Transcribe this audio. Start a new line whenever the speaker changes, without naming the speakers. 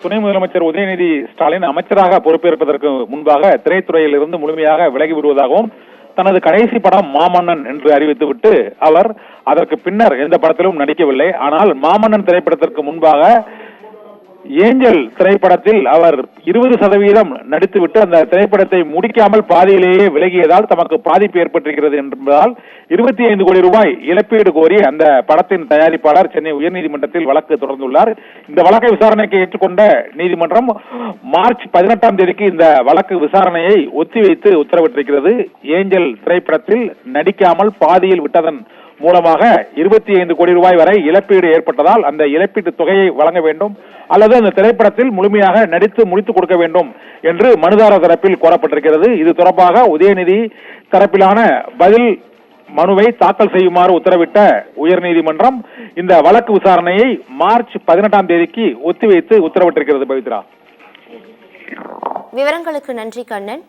துணை முதலமைச்சர் உதயநிதி ஸ்டாலின் அமைச்சராக பொறுப்பேற்பதற்கு முன்பாக திரைத்துறையில் இருந்து முழுமையாக விலகி விடுவதாகவும் தனது கடைசி படம் மாமன்னன் என்று அறிவித்துவிட்டு அவர் அதற்கு பின்னர் எந்த படத்திலும் நடிக்கவில்லை. ஆனால் மாமன்னன் திரைப்படத்திற்கு முன்பாக ஏஞ்சல் திரைப்படத்தில் அவர் 20% நடித்துவிட்டு அந்த திரைப்படத்தை முடிக்காமல் பாதியிலேயே விலகியதால் தமக்கு பாதிப்பு ஏற்பட்டிருக்கிறது என்பதால் 25 கோடி ரூபாய் இழப்பீடு கோரி அந்த படத்தின் தயாரிப்பாளர் சென்னை உயர்நீதிமன்றத்தில் வழக்கு தொடர்ந்துள்ளார். இந்த வழக்கை விசாரணைக்கு ஏற்றுக்கொண்ட நீதிமன்றம் மார்ச் 18ஆம் தேதிக்கு இந்த வழக்கு விசாரணையை ஒத்திவைத்து உத்தரவிட்டிருக்கிறது. ஏஞ்சல் திரைப்படத்தில் நடிக்காமல் பாதியில் விட்டதன் மூலமாக 25 கோடி ரூபாய் வரை இழப்பீடு ஏற்பட்டதால் அந்த இழப்பீட்டு தொகையை வழங்க வேண்டும் அல்லது அந்த திரைப்படத்தில் முழுமையாக நடித்து முடித்துக் கொடுக்க வேண்டும் என்று மனுதாரர் தரப்பில் கோரப்பட்டிருக்கிறது. இது தொடர்பாக உதயநிதி தரப்பிலான பதில் மனுவை தாக்கல் செய்யுமாறு உத்தரவிட்ட உயர்நீதிமன்றம் இந்த வழக்கு விசாரணையை மார்ச் 18ஆம் தேதிக்கு ஒத்திவைத்து உத்தரவிட்டிருக்கிறது. பவித்ரா,
விவரங்களுக்கு நன்றி கண்ணன்.